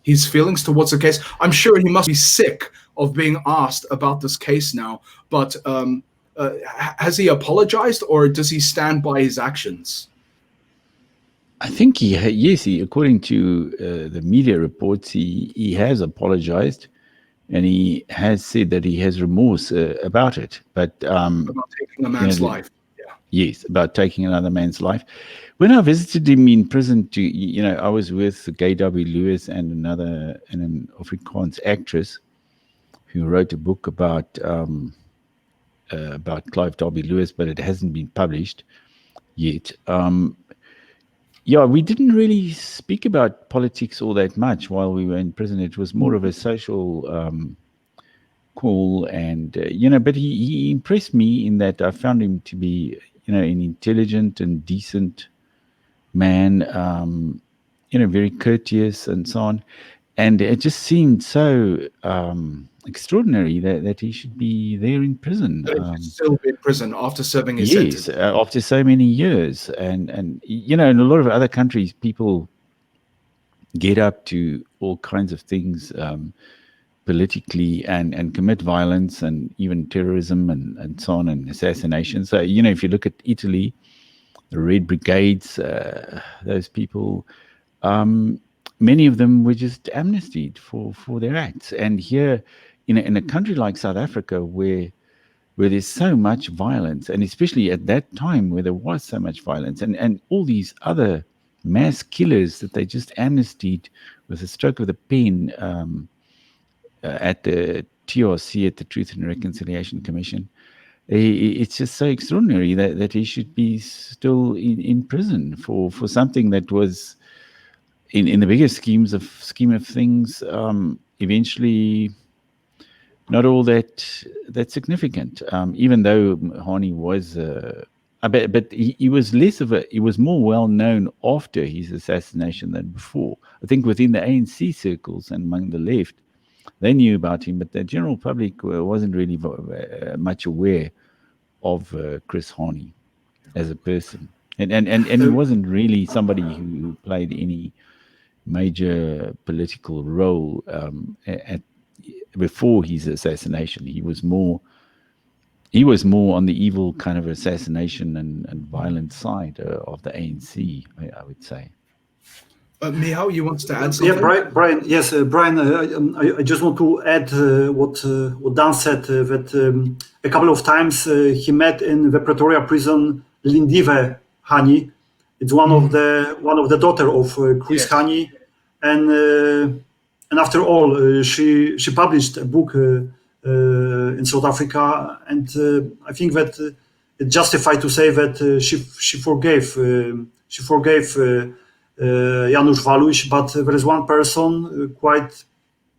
his feelings towards the case? I'm sure he must be sick of being asked about this case now, but has he apologized, or does he stand by his actions? I think he according to the media reports, he has apologized, and he has said that he has remorse about it. But about taking a man's life. Yeah. Yes, about taking another man's life. When I visited him in prison, I was with Gay W. Lewis and an Afrikaans actress who wrote a book about Clive Derby Lewis, but it hasn't been published yet. We didn't really speak about politics all that much while we were in prison. It was more of a social call, and but he impressed me in that I found him to be an intelligent and decent man, very courteous and so on. And it just seemed so extraudinary that he should be there in prison. Still in prison after serving his sentence. Yes, after so many years. And in a lot of other countries, people get up to all kinds of things politically and commit violence and even terrorism and so on, and assassination. So, if you look at Italy, the Red Brigades, those people, many of them were just amnestied for their acts. And here, in a country like South Africa, where there's so much violence, and especially at that time where there was so much violence, and all these other mass killers that they just amnestied with a stroke of the pen at the TRC, at the Truth and Reconciliation Commission, it's just so extraordinary that he should be still in prison for something that was, in the bigger scheme of things, eventually not all that significant. Even though Hani was, but he was he was more well known after his assassination than before. I think within the ANC circles and among the left, they knew about him, but the general public wasn't really much aware of Chris Hani as a person, and he wasn't really somebody who played any major political role before his assassination. He was more on the evil kind of assassination and violent side of the ANC, I would say. Michał, you want to add something? Yeah, Brian. Yes, Brian. I just want to add what Dan said. That a couple of times he met in the Pretoria prison Lindiwe Hani. It's one of the daughter of Chris Hani, and after all, she published a book in South Africa, and I think that it's justified to say that she forgave Janusz Waluś, but there is one person, quite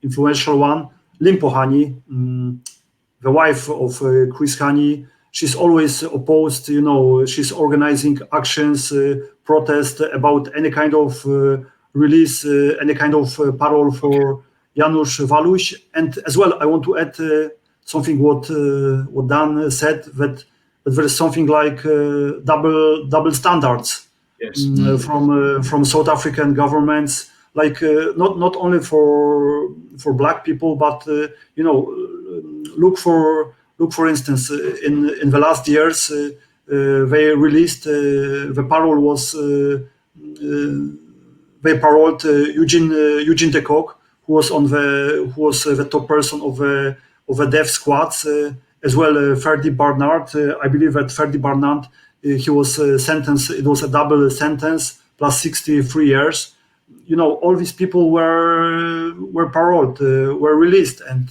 influential one, Limpo Hani, the wife of Chris Hani. She's always opposed, she's organizing actions, protest about any kind of release, any kind of parole for Janusz Waluś. And as well, I want to add something what Dan said, that there is something like double standards. Yes. From South African governments, like not only for black people, but look for instance in the last years they released the parole was they paroled Eugene de Kock, who was the top person of the death squads, as well Ferdy Barnard. I believe that Ferdy Barnard, he was sentenced. It was a double sentence plus 63 years. All these people were paroled, were released, and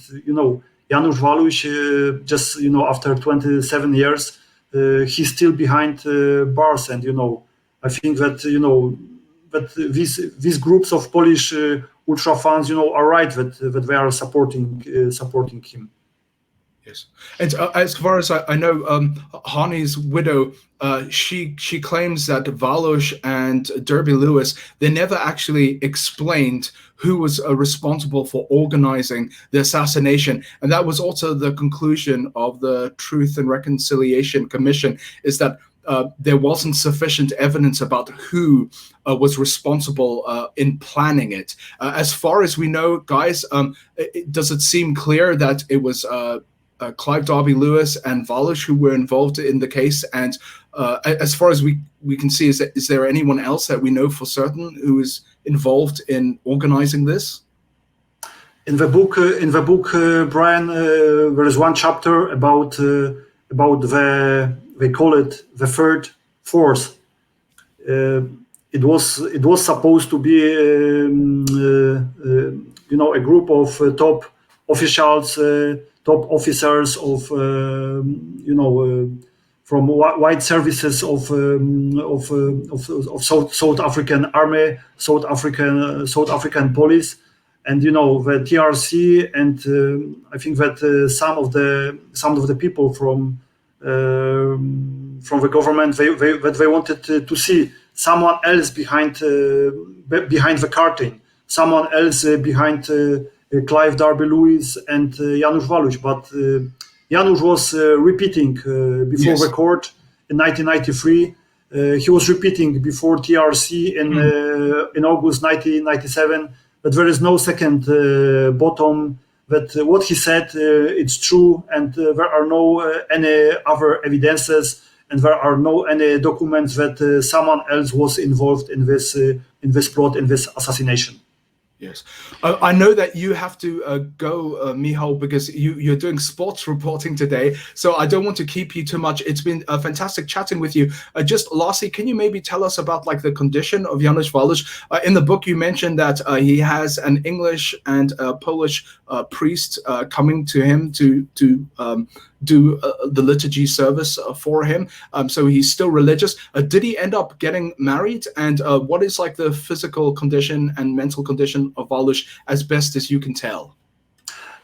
Janusz Waluś, just after 27 years, he's still behind bars, and I think that that these groups of Polish ultra fans, are right that they are supporting him. Yes, and as far as I know, Hani's widow, she claims that Waluś and Derby Lewis, they never actually explained who was responsible for organizing the assassination, and that was also the conclusion of the Truth and Reconciliation Commission, is that there wasn't sufficient evidence about who was responsible in planning it. As far as we know, guys, does it seem clear that it was Clive Derby Lewis and Waluś who were involved in the case? And as far as we can see, is there anyone else that we know for certain who is involved in organizing this? In the book, Brian, there is one chapter about they call it the third force. It was supposed to be a group of top officials, top officers of from wide services of South African army, South African police, and the TRC, and I think that some of the people from the government, they wanted to see someone else behind the curtain, someone else behind Clive Derby Lewis and Janusz Waluś, but Janusz was repeating before the court in 1993. He was repeating before TRC in August 1997 that there is no second bottom, that what he said it's true, and there are no any other evidences, and there are no any documents that someone else was involved in this plot, in this assassination. Yes, I know that you have to go, Michał, because you're doing sports reporting today, so I don't want to keep you too much. It's been fantastic chatting with you. Just lastly, can you maybe tell us about the condition of Janusz Waluś? In the book, you mentioned that he has an English and Polish priest coming to him to do the liturgy service for him, so he's still religious. Did he end up getting married, and what is the physical condition and mental condition of Waluś, as best as you can tell?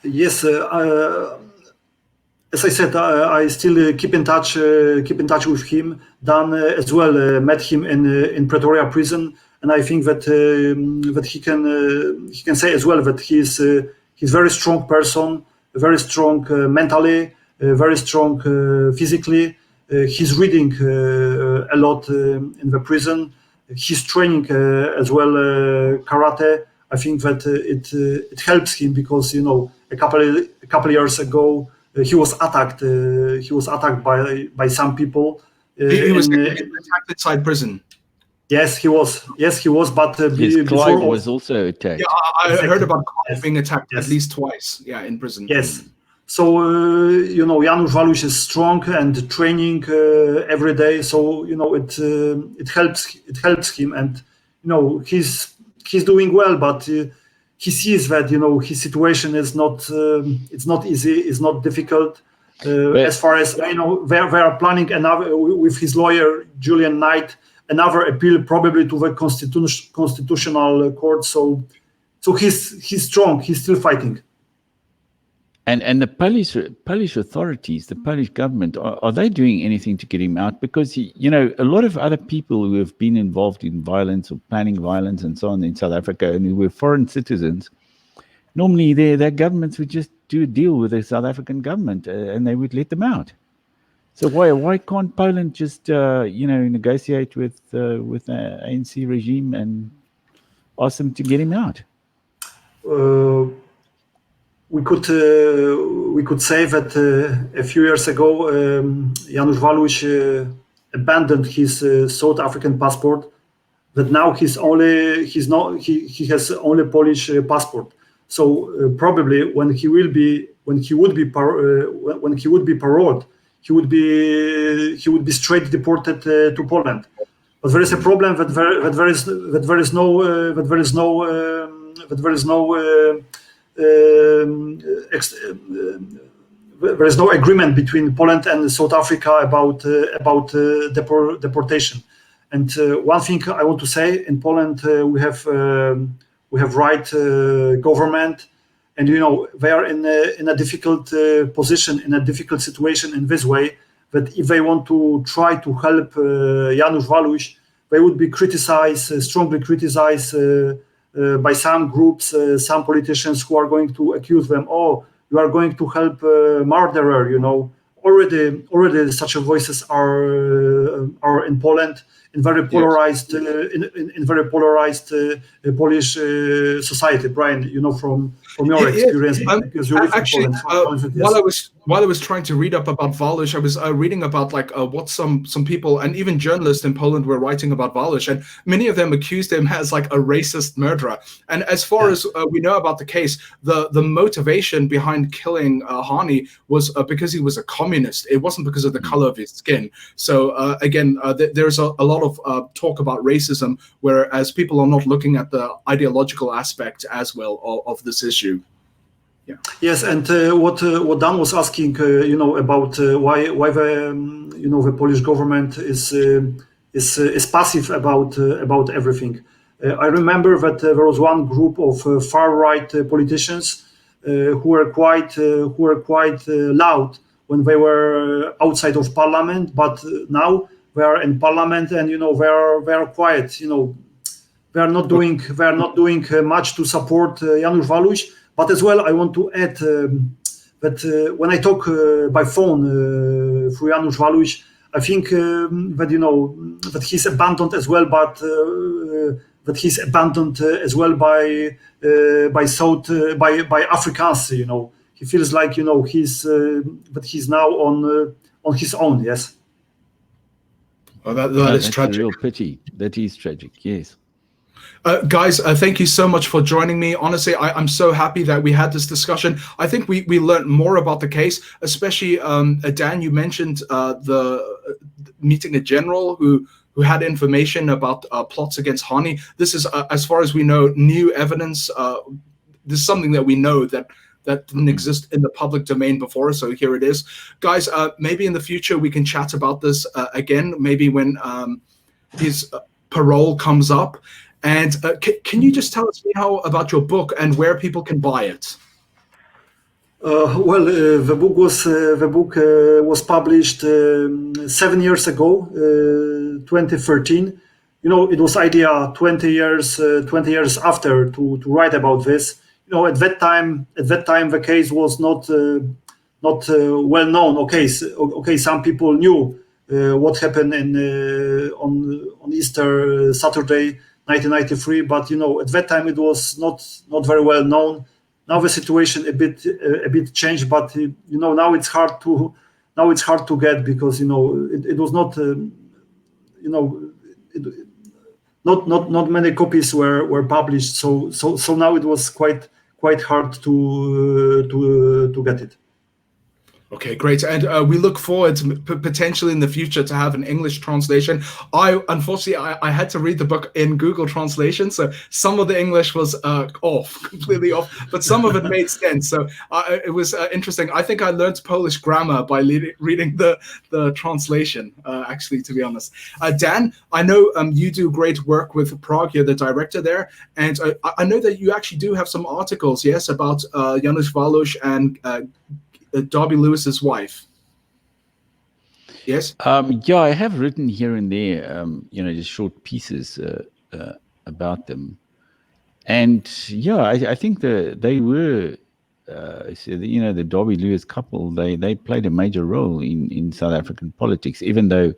Yes, as I said, I still keep in touch with him. Dan as well met him in Pretoria prison, and I think that he can say as well that he's a very strong person, very strong mentally, very strong physically. He's reading a lot in the prison. He's training as well karate. I think that it helps him, because a couple years ago he was attacked. He was attacked by some people. He was attacked inside prison. Yes, he was. But Clive was also attacked. Yeah, I heard about Clive being attacked at least twice. Yeah, in prison. Yes. So Janusz Waluś is strong and training every day. So it helps him, and he's doing well. But he sees that his situation is not it's not easy. It's not difficult. As far as I know, they are planning another with his lawyer Julian Knight, another appeal probably to the constitutional court. So he's strong. He's still fighting. And the Polish authorities, the Polish government, are they doing anything to get him out? Because a lot of other people who have been involved in violence or planning violence and so on in South Africa, and who were foreign citizens, normally their governments would just do a deal with the South African government and they would let them out. So why can't Poland just negotiate with the ANC regime and ask them to get him out? We could say that a few years ago Janusz Waluś abandoned his South African passport. that now he has only Polish passport. So probably when he would be paroled, he would be straight deported to Poland. But there is a problem that there is no agreement between Poland and South Africa about deportation. And one thing I want to say, in Poland we have right government, and they are in a difficult position, in a difficult situation in this way, that if they want to try to help Janusz Waluś, they would be strongly criticized by some groups, some politicians who are going to accuse them, oh, you are going to help murderer, Already such voices are in Poland, in very polarized, in very polarized Polish society. Brian, from your experience, because you live actually, in Poland. While I was trying to read up about Waluś, I was reading about what some people and even journalists in Poland were writing about Waluś, and many of them accused him as a racist murderer. And as far as we know about the case, the motivation behind killing Hani was because he was a communist. It wasn't because of the color of his skin. So again, there's a lot of talk about racism, whereas people are not looking at the ideological aspect as well of this issue. Yeah. Yes, and what Dan was asking, about why the Polish government is passive about everything. I remember that there was one group of far right politicians who were quite loud when they were outside of parliament, but now they are in parliament, and they are quiet. They are not doing much to support Janusz Waluś. But as well, I want to add that when I talk by phone through Janusz Waluś, I think that he's abandoned as well, but that he's abandoned as well by Africans. He feels like he's now on his own. Yes. Oh, that is tragic. A real pity. That is tragic. Yes. Guys, thank you so much for joining me. Honestly, I'm so happy that we had this discussion. I think we learned more about the case, especially Dan, you mentioned the meeting a general who had information about plots against Hani. This is, as far as we know, new evidence. This is something that we know that didn't exist in the public domain before, so here it is. Guys, maybe in the future we can chat about this again, maybe when his parole comes up. And can you just tell us, Michał, about your book and where people can buy it? The book was published 7 years ago, 2013. It was idea 20 years after to write about this. At that time the case was not well known. Okay, some people knew what happened on Easter Saturday 1993, but at that time it was not very well known. Now the situation a bit changed, but now it's hard to get, because it was not not many copies were published, so now it was quite hard to get it. Okay, great. And we look forward to potentially in the future to have an English translation. Unfortunately, I had to read the book in Google Translation, so some of the English was completely off, but some of it made sense. So it was interesting. I think I learned Polish grammar by reading the translation, actually, to be honest. Dan, I know you do great work with Prague. You're the director there. And I know that you actually do have some articles, yes, about Janusz Waluś and Darby Lewis's wife. Yes. Yeah, I have written here and there, just short pieces about them, and yeah, I think they were, the Darby Lewis couple. They played a major role in South African politics, even though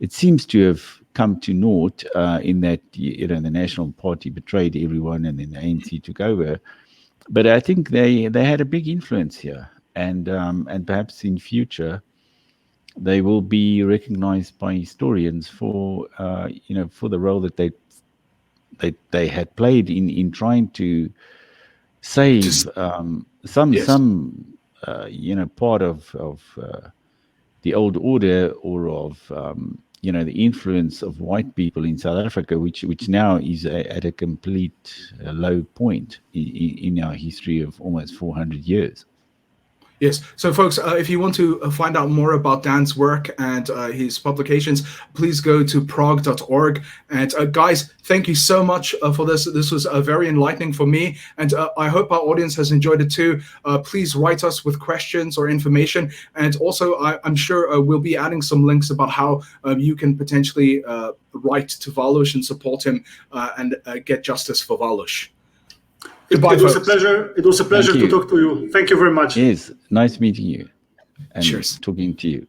it seems to have come to naught in that the National Party betrayed everyone and then the ANC took over. But I think they had a big influence here. And perhaps in future, they will be recognized by historians for the role that they they had played in trying to save some part of the old order, or of the influence of white people in South Africa, which now is at a complete low point in our history of almost 400 years. Yes. So, folks, if you want to find out more about Dan's work and his publications, please go to prague.org. And guys, thank you so much for this. This was very enlightening for me, and I hope our audience has enjoyed it too. Please write us with questions or information, and also I'm sure we'll be adding some links about how you can potentially write to Waluś and support him and get justice for Waluś. Goodbye, it was folks. a pleasure. It was a pleasure to talk to you. Thank you very much. Yes, nice meeting you and Cheers. talking to you.